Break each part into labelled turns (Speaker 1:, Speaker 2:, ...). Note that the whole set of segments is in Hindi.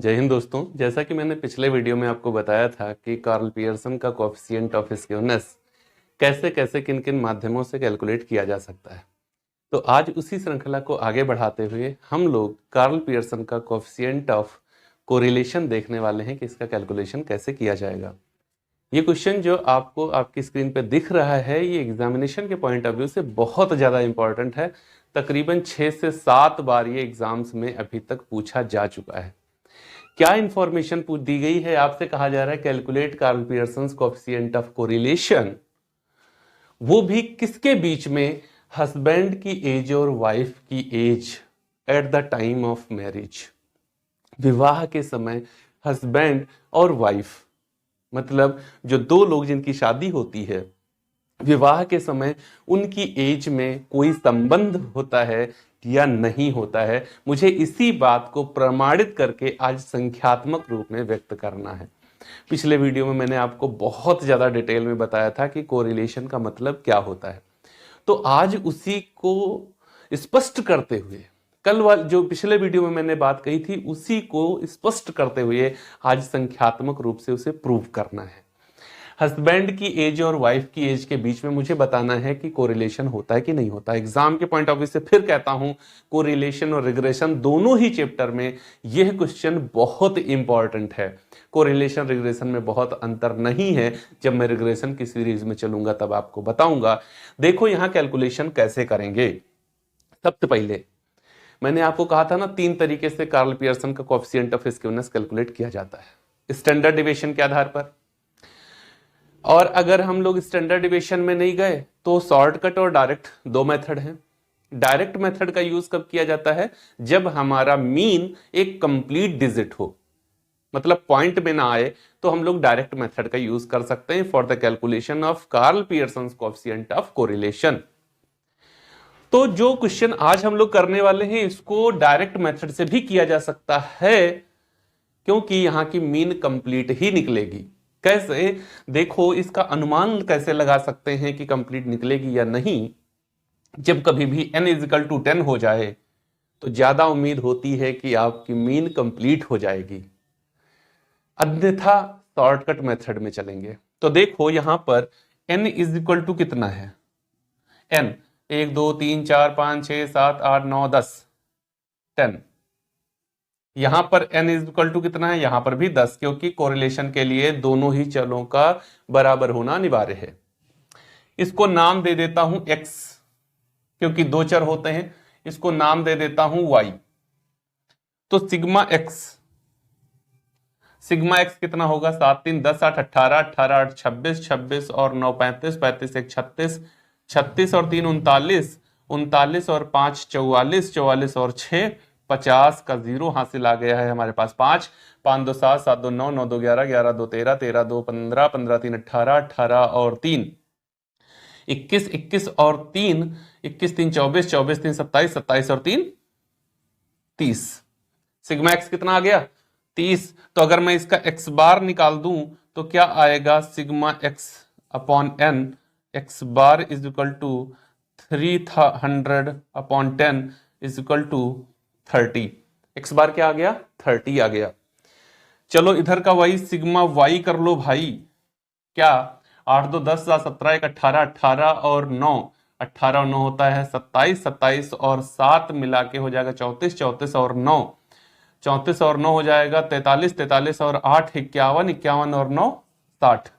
Speaker 1: जय हिंद दोस्तों। जैसा कि मैंने पिछले वीडियो में आपको बताया था कि कार्ल पियर्सन का कोएफिशिएंट ऑफ स्क्यूनेस कैसे कैसे किन किन माध्यमों से कैलकुलेट किया जा सकता है, तो आज उसी श्रृंखला को आगे बढ़ाते हुए हम लोग कार्ल पियर्सन का कोएफिशिएंट ऑफ कोरिलेशन देखने वाले हैं कि इसका कैलकुलेशन कैसे किया जाएगा। ये क्वेश्चन जो आपको आपकी स्क्रीन पे दिख रहा है, ये एग्जामिनेशन के पॉइंट ऑफ व्यू से बहुत ज़्यादा इंपॉर्टेंट है। तकरीबन 6 से 7 बार ये एग्जाम्स में अभी तक पूछा जा चुका है। क्या इंफॉर्मेशन दी गई है? आपसे कहा जा रहा है calculate Karl Pearson's coefficient of correlation, वो भी किसके बीच में? हस्बैंड की एज और वाइफ की age at the time of marriage. विवाह के समय हस्बैंड और वाइफ, मतलब जो दो लोग जिनकी शादी होती है, विवाह के समय उनकी एज में कोई संबंध होता है या नहीं होता है। मुझे इसी बात को प्रमाणित करके आज संख्यात्मक रूप में व्यक्त करना है। पिछले वीडियो में मैंने आपको बहुत ज्यादा डिटेल में बताया था कि कोरिलेशन का मतलब क्या होता है, तो आज उसी को स्पष्ट करते हुए, कल वाले जो पिछले वीडियो में मैंने बात कही थी उसी को स्पष्ट करते हुए आज संख्यात्मक रूप से उसे प्रूव करना है। हस्बैंड की एज और वाइफ की एज के बीच में मुझे बताना है कि कोरिलेशन होता है कि नहीं होता। एग्जाम के पॉइंट ऑफ व्यू से फिर कहता हूं, कोरिलेशन और रिग्रेशन दोनों ही चैप्टर में यह क्वेश्चन बहुत इंपॉर्टेंट है। कोरिलेशन रिग्रेशन में बहुत अंतर नहीं है, जब मैं रिग्रेशन की सीरीज में चलूंगा तब आपको बताऊंगा। देखो यहां कैलकुलेशन कैसे करेंगे। सबसे पहले मैंने आपको कहा था ना, 3 तरीके से कार्ल पियर्सन का कोएफिशिएंट ऑफ स्क्यूनेस कैलकुलेट किया जाता है, स्टैंडर्ड डिविएशन के आधार पर। और अगर हम लोग स्टैंडर्ड डिविएशन में नहीं गए तो शॉर्टकट और डायरेक्ट दो मेथड हैं। डायरेक्ट मेथड का यूज कब किया जाता है? जब हमारा मीन एक कंप्लीट डिजिट हो, मतलब पॉइंट में ना आए, तो हम लोग डायरेक्ट मेथड का यूज कर सकते हैं for the calculation of Karl Pearson coefficient of correlation. तो जो क्वेश्चन आज हम लोग करने वाले हैं इसको डायरेक्ट मेथड से भी किया जा सकता है, क्योंकि यहां की मीन कंप्लीट ही निकलेगी। कैसे? देखो इसका अनुमान कैसे लगा सकते हैं कि कंप्लीट निकलेगी या नहीं। जब कभी भी n इजिकल टू 10 हो जाए तो ज्यादा उम्मीद होती है कि आपकी मीन कंप्लीट हो जाएगी, अन्यथा शॉर्टकट मेथड में चलेंगे। तो देखो यहां पर n इजिकल टू कितना है? n 1 2 3 4 5 6 7 8 9 10 10। यहां पर n इज इक्वल टू कितना है? यहां पर भी 10, क्योंकि कोरिलेशन के लिए दोनों ही चलों का बराबर होना अनिवार्य है। इसको नाम दे देता हूं x, क्योंकि दो चर होते हैं। इसको नाम दे देता हूं y। तो सिग्मा x कितना होगा? 7 3 10 8 18 18 8 26 26 और 9 35 35 1 36 36 और 3 39 39 और 5 44 44 और 6 50 का जीरो हासिल आ गया है हमारे पास। 5 5 2 7 7 2 9 9 2 11 11 2 13 13 2 15 15 3 18 18 और 3 21 21 और 3 21 3 24 24 3 27 27 और 3 30। सिग्मा एक्स कितना आ गया? 30। तो अगर मैं इसका एक्स बार निकाल दूं तो क्या आएगा? Sigma x upon n, x bar is equal to 300 upon 10 is equal to 30। X bar क्या आ गया? 30 आ गया। चलो इधर का वही सिग्मा वाई कर लो भाई। क्या? 8 2 10 17 1 18 18 और 9 18 और 9 होता है 27 27 और 7 मिला के हो जाएगा 34 34 और 9 34 और 9 हो जाएगा 43 43 और 8 51 51 और 9 60।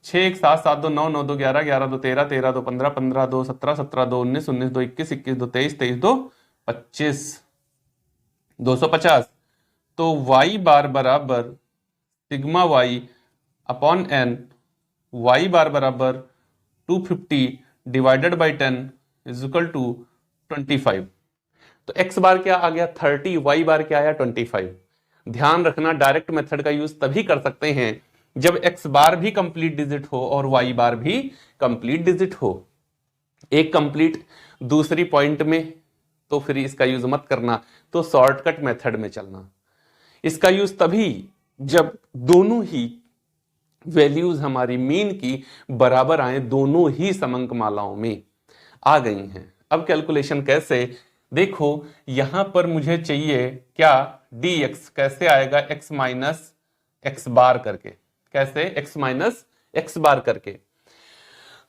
Speaker 1: 6 1 7 7 2 9 9 2 11 11 2 13 13 2 15 15 2 17 17 2 19 19 2 21 21 2 23 23 2 25 250। तो y बार बराबर sigma y upon N, y bar बराबर 250 divided by 10 is equal to 25। तो x बार क्या आ गया? 30, y बार क्या आया? 25। ध्यान रखना डायरेक्ट मेथड का यूज तभी कर सकते हैं जब x बार भी कंप्लीट डिजिट हो और y बार भी कंप्लीट डिजिट हो। एक कंप्लीट दूसरी पॉइंट में, तो फिर इसका यूज मत करना, तो शॉर्टकट मेथड में चलना। इसका यूज तभी जब दोनों ही वैल्यूज हमारी मीन की बराबर आए, दोनों ही समंक मालाओं में आ गई हैं। अब कैलकुलेशन कैसे? देखो यहां पर मुझे चाहिए क्या, dx कैसे आएगा, x माइनस एक्स बार करके, कैसे x माइनस एक्स बार करके।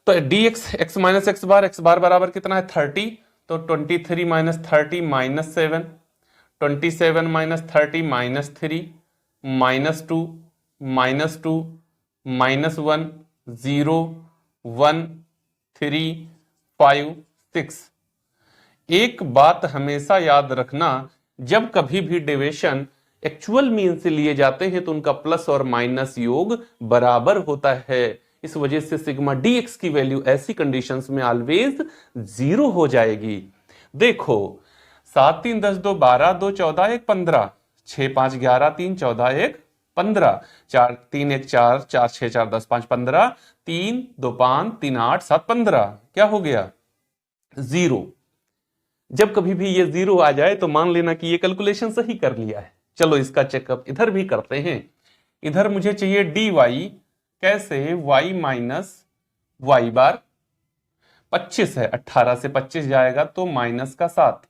Speaker 1: तो dx x माइनस एक्स बार बराबर कितना है 30, तो 23 minus 30 minus 7, 27 minus 30 minus 3 minus 2 minus 2 minus 1 0 1 3 5 6। एक बात हमेशा याद रखना, जब कभी भी डेविएशन एक्चुअल मीन से लिए जाते हैं तो उनका प्लस और माइनस योग बराबर होता है। इस वजह से सिग्मा dx की वैल्यू ऐसी कंडीशंस में ऑलवेज 0 हो जाएगी। देखो 7 3 10 2 12 2 14 1 15, 6 5 11 3 14 1 15, 4 3 1 4 4 6 4 10 5 15, 3 2 5 3 8 7 15, क्या हो गया 0। जब कभी भी ये 0 आ जाए तो मान लेना कि ये कैलकुलेशन सही कर लिया है। चलो इसका चेकअप इधर भी करते हैं। इधर मुझे चाहिए dy, कैसे, y माइनस वाई बार, 25 है, 18 से 25 जाएगा तो माइनस का 7,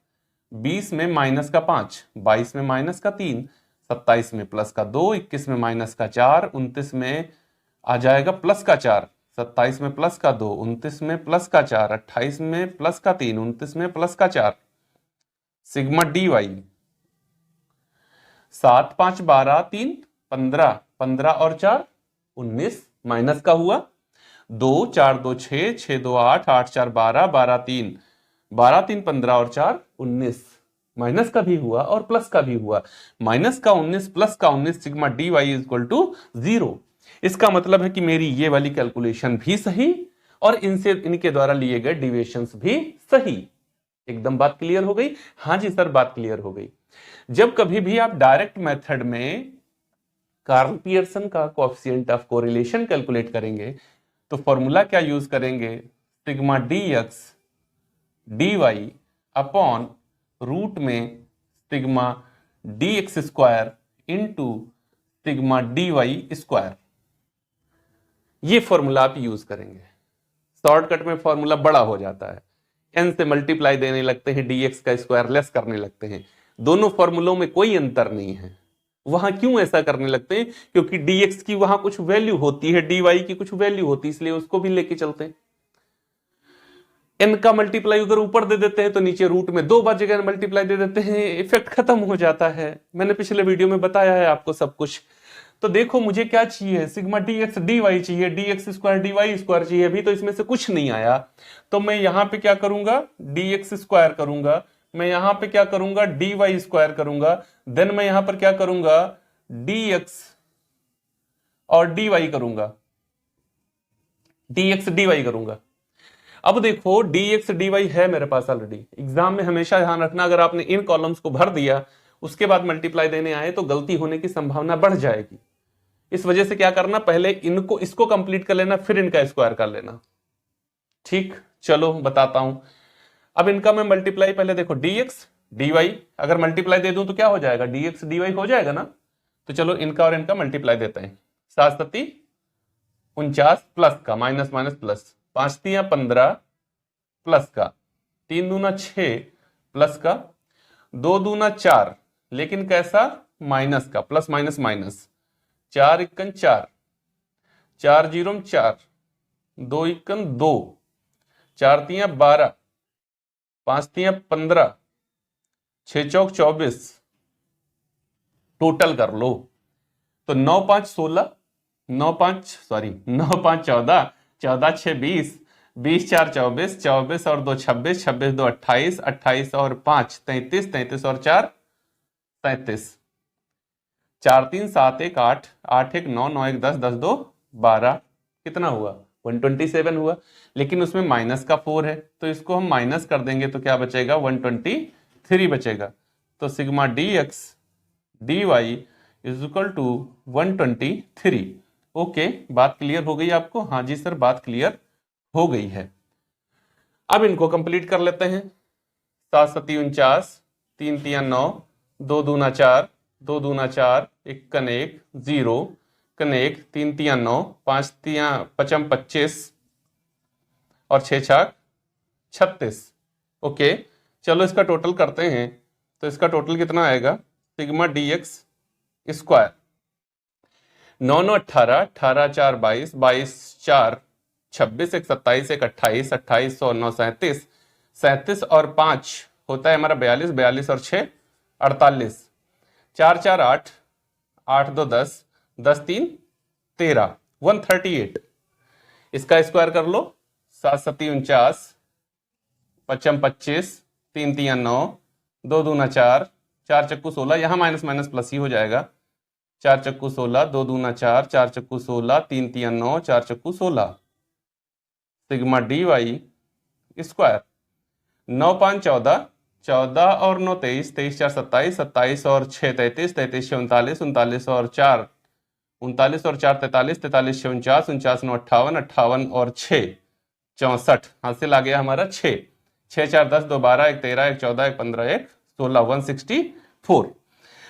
Speaker 1: 20 में माइनस का 5, 22 में माइनस का 3, 27 में प्लस का 2, 21 में माइनस का 4, 29 में आ जाएगा प्लस का 4, 27 में प्लस का 2, 29 में प्लस का 4, 28 में प्लस का 3, 29 में प्लस का 4। सिग्मा dy 7 5 12 3 15, 15 और 4 19, माइनस का हुआ 2 4 2 6 6 2 8 8 4 12 12 3 12 3 15 और 4 19, माइनस का भी हुआ और प्लस का भी हुआ, माइनस का 19 प्लस का 19, sigma dy is equal to 0। इसका मतलब है कि मेरी ये वाली कैलकुलेशन भी सही और इनके द्वारा लिए गए डिविएशंस भी सही। एकदम बात क्लियर हो गई? हाँ जी सर, बात क्लियर हो गई। जब कभी भी आप डायरेक्ट मेथड में कार्ल पियर्सन का कोएफिशिएंट ऑफ कोरिलेशन कैलकुलेट करेंगे तो फॉर्मूला क्या यूज करेंगे, sigma dx dy upon root में sigma dx square into sigma dy square. ये फॉर्मूला आप यूज करेंगे। शॉर्टकट में फॉर्मूला बड़ा हो जाता है, n से मल्टीप्लाई देने लगते हैं, dx का स्क्वायर लेस करने लगते हैं। दोनों फॉर्मूलों में कोई अंतर नहीं है। वहां क्यों ऐसा करने लगते हैं, क्योंकि dx की वहां कुछ वैल्यू होती है, dy की कुछ वैल्यू होती है, इसलिए उसको भी लेके चलते हैं। n का मल्टीप्लाई अगर ऊपर दे देते हैं तो नीचे रूट में 2 बार जगह मल्टीप्लाई दे देते हैं, इफेक्ट खत्म हो जाता है। मैंने पिछले वीडियो में बताया है आपको सब कुछ। तो देखो मुझे क्या चाहिए, सिग्मा dx dy चाहिए, dx स्क्वायर dy स्क्वायर चाहिए। अभी तो इसमें से कुछ नहीं आया, तो मैं यहां पे क्या करूंगा, dx स्क्वायर करूंगा, मैं यहां पे क्या करूंगा, dy स्क्वायर करूंगा, देन मैं यहां पर क्या करूंगा, dx और dy करूंगा, dx dy करूंगा। अब देखो dx dy है मेरे पास ऑलरेडी। एग्जाम में हमेशा ध्यान रखना, अगर आपने इन कॉलम्स को भर दिया उसके बाद मल्टीप्लाई देने आए तो गलती होने की संभावना बढ़ जाएगी। इस वजह से क्या करना, पहले इनको इसको कंप्लीट कर लेना, फिर इनका स्क्वायर कर लेना। ठीक, चलो बताता हूं। अब इनका मैं मल्टीप्लाई, पहले देखो dx dy अगर मल्टीप्लाई दे दूं तो क्या हो जाएगा, dx dy हो जाएगा ना। तो चलो इनका और इनका मल्टीप्लाई देते हैं। 7 7 49 प्लस का माइनस माइनस प्लस, 5 3 15 प्लस का, 3 दूना 6 प्लस का, 2 दूना 4 लेकिन कैसा, माइनस का, प्लस माइनस माइनस, 4 इक्कन 4, 4 जीरो 4, 2 इक्कन 2, 4 तिया 12, 5 तिया 15, 6 चौक 24, टोटल कर लो तो 9 5 16, 9 5 14, 14 6 20, 20 4 24, 24 और 2 26, 26 2 28, 28 और 5 33, 33 और 4 37, 4 3 7 1 8, 8 1 9, 9 1 10, 10 2 12, कितना हुआ 127 हुआ। लेकिन उसमें माइनस का 4 है तो इसको हम माइनस कर देंगे तो क्या बचेगा, 123 बचेगा। तो sigma dx dy is equal to 123। Okay, बात क्लियर हो गई आपको? हाँ जी सर, बात क्लियर हो गई है। अब इनको कंप्लीट कर लेते हैं। 7 7 49, 3 3 9, 2 दूना 4, 2 दूना 4, 1 कन 1 0 कन 1, 3 3 9, 5 3 5 25 और 6 6 36। ओके चलो इसका टोटल करते हैं, तो इसका टोटल कितना आएगा, सिग्मा डी एक्स स्क्वायर, 9 9 18, 18 4 22, 22 4 26, 1 27, 1 28, 28 और 9 37, 37 और 5 होता है हमारा 42, 42 और 6 48, 4 4 8, 8 2 10, 10 3 13, 138। इसका स्क्वायर कर लो, 7 7 49, 55 25, 3 3 9, 2 दूना 4, 4 चक्कू 16, यहां माइनस माइनस प्लस ही हो जाएगा, 4 चक्कू 16, 2 दूना 4, 4 चक्कू 16, 3 3 9, 4 चक्कू 16, सिग्मा डी वाई स्क्वायर, 9 5 14, 14 और 9 23, 23 4 27, 27 और 6 33, 33 6 39, 39 और 4 39 और 4 43, 43 6 49, 49 9 58, 58 और 6 64, हासिल आ गया हमारा 6, 6 4 10, 2 12, 1 13, 1 14, 1 15, 1 16, 164।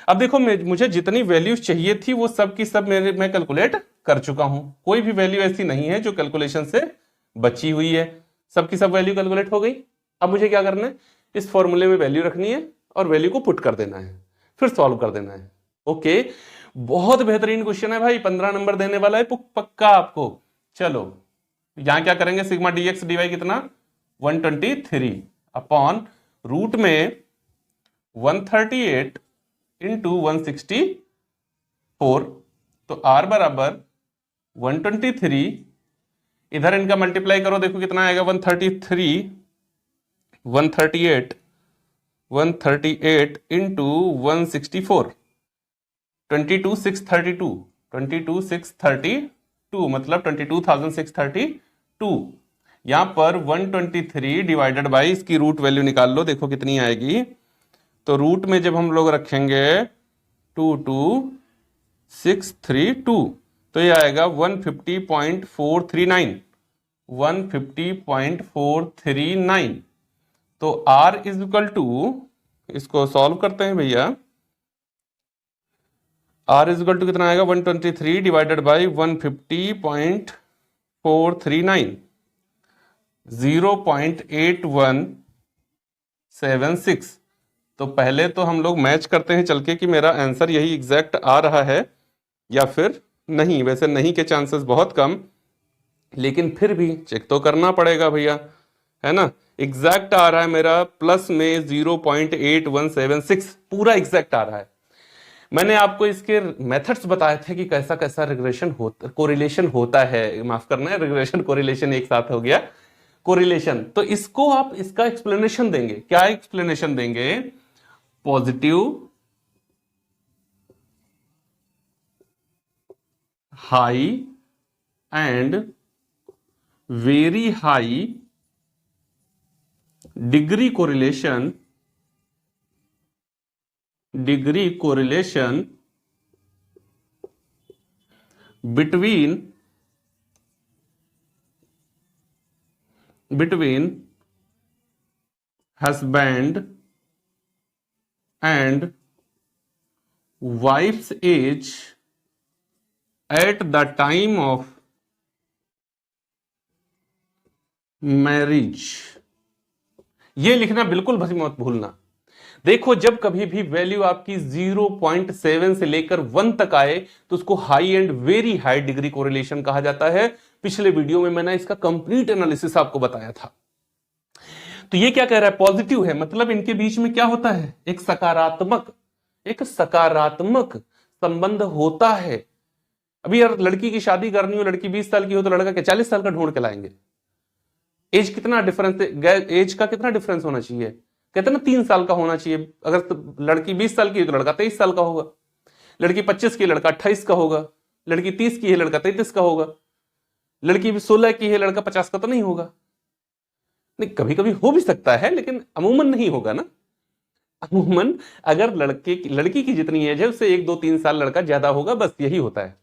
Speaker 1: अब देखो मुझे जितनी वैल्यूज चाहिए थी वो सब की सब मैं कैलकुलेट कर चुका हूं, कोई भी वैल्यू ऐसी नहीं है जो कैलकुलेशन से बची हुई है, सबकी सब वैल्यू कैलकुलेट हो गई। अब मुझे क्या करना है, इस फॉर्मूले में वैल्यू रखनी है और वैल्यू को पुट कर देना है, फिर सॉल्व कर देना है। ओके, बहुत बेहतरीन क्वेश्चन है भाई, 15 नंबर देने वाला है पक्का आपको। चलो यहां क्या करेंगे, sigma D X D Y कितना, 123 अपॉन रूट में 138 इंटू 164, तो आर बराबर 123, इधर इनका मल्टीप्लाई करो, देखो कितना आएगा, 138 इंटू 164, 22,632 मतलब 22,632। यहां पर 123 डिवाइडेड बाई इसकी रूट वैल्यू निकाल लो, देखो कितनी आएगी, तो रूट में जब हम लोग रखेंगे 22,632, तो ये आएगा 150.439, 150.439। तो R इज इक्वल टू, इसको सॉल्व करते हैं भैया, R इज इक्वल टू कितना आएगा, 123 डिवाइडेड बाई 150.439, 0.8176। तो पहले तो हम लोग मैच करते हैं चल के कि मेरा आंसर यही एग्जैक्ट आ रहा है या फिर नहीं। वैसे नहीं के चांसेस बहुत कम, लेकिन फिर भी चेक तो करना पड़ेगा भैया, है ना। एग्जैक्ट आ रहा है मेरा, प्लस में 0.8176 पूरा एग्जैक्ट आ रहा है। मैंने आपको इसके मेथड्स बताए थे कि कैसा कैसा रिग्रेशन होता, कोरिलेशन होता है, माफ करना है, रिग्रेशन कोरिलेशन एक साथ हो गया, कोरिलेशन। तो इसको आप इसका एक्सप्लेनेशन देंगे, क्या एक्सप्लेनेशन देंगे, positive high and very high degree correlation between husband and wife's age at the time of marriage। ये लिखना बिल्कुल भी मत भूलना। देखो जब कभी भी वैल्यू आपकी 0.7 से लेकर 1 तक आए तो उसको high and very high degree correlation कहा जाता है। पिछले वीडियो में मैंने इसका कंप्लीट एनालिसिस आपको बताया था। तो ये क्या कह रहा है, पॉजिटिव है, मतलब इनके बीच में क्या होता है, एक सकारात्मक संबंध होता है। अभी यार लड़की की शादी करनी हो, लड़की 20 साल की हो तो लड़का क्या 40 साल का ढूंढ के लाएंगे। एज कितना डिफरेंस, एज का कितना डिफरेंस होना चाहिए, कहते ना 3 साल का होना चाहिए। अगर तो लड़की 20 साल की है तो लड़का 23 साल का होगा, लड़की 25 की है लड़का 28 का होगा, लड़की 30 की है लड़का 33 का होगा, लड़की 16 की है लड़का 50 का तो नहीं होगा। नहीं, कभी कभी हो भी सकता है लेकिन अमूमन नहीं होगा ना। अमूमन अगर लड़की की जितनी एज है उससे 1 2 3 साल लड़का ज्यादा होगा, बस यही होता है,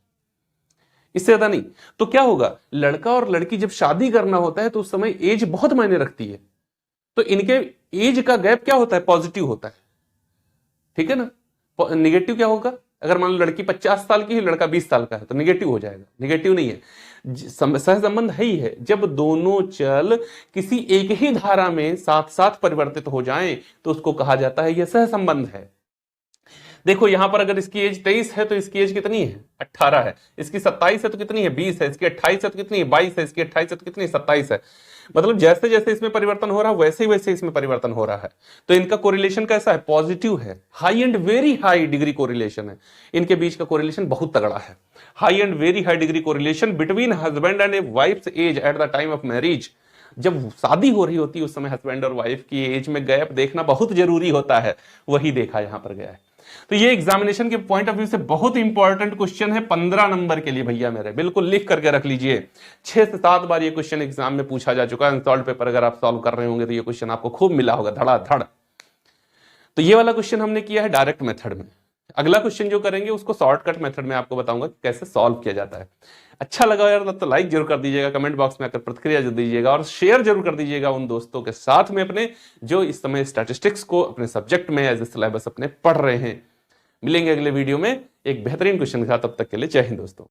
Speaker 1: इससे ज्यादा नहीं। तो क्या होगा, लड़का और लड़की जब शादी करना होता है तो उस समय एज बहुत मायने रखती है। तो इनके एज का गैप क्या होता है, पॉजिटिव होता है, ठीक है ना। निगेटिव क्या होगा, अगर मान लो लड़की 50 साल की है, लड़का 20 साल का है, तो निगेटिव हो जाएगा। निगेटिव नहीं है, सहसंबंध है ही है। जब दोनों चल किसी एक ही धारा में साथ साथ परिवर्तित हो जाएं तो उसको कहा जाता है यह सहसंबंध है। देखो यहां पर अगर इसकी एज 23 है तो इसकी एज कितनी है? 18 है। इसकी 27 है तो कितनी है? 20 है। इसकी 28 है तो कितनी है? 22 है। इसकी 28 है तो कितनी है? 27 है। मतलब जैसे जैसे इसमें परिवर्तन हो रहा है वैसे वैसे इसमें परिवर्तन हो रहा है। तो इनका कोरिलेशन कैसा है? पॉजिटिव है। High and very high degree correlation है। इनके बीच का कोरिलेशन बहुत तगड़ा है। High and very high degree correlation between husband and a wife's age at the time of marriage. जब शादी हो रही होती है उस समय हस्बैंड और वाइफ की एज में गैप देखना बहुत जरूरी होता है, वही देखा यहां पर गया है। तो ये एग्जामिनेशन के पॉइंट ऑफ व्यू से बहुत इंपॉर्टेंट क्वेश्चन है 15 नंबर के लिए भैया मेरे, बिल्कुल लिख करके रख लीजिए। 6 से 7 बार ये क्वेश्चन एग्जाम में पूछा जा चुका है। अनसॉल्व पेपर अगर आप सॉल्व कर रहे होंगे तो ये क्वेश्चन आपको खूब मिला होगा धड़ाधड़। तो ये वाला क्वेश्चन हमने किया है डायरेक्ट मेथड में। अगला क्वेश्चन जो करेंगे उसको शॉर्टकट मेथड में आपको बताऊंगा कैसे सॉल्व किया जाता है। अच्छा लगा यार तो लाइक जरूर कर दीजिएगा, कमेंट बॉक्स में आकर प्रतिक्रिया जरूर दीजिएगा और शेयर जरूर कर दीजिएगा उन दोस्तों के साथ में अपने जो इस समय स्टैटिस्टिक्स को अपने सब्जेक्ट में एज ए सिलेबस अपने पढ़ रहे हैं। मिलेंगे अगले वीडियो में एक बेहतरीन क्वेश्चन के साथ, तब तक के लिए जय हिंद दोस्तों।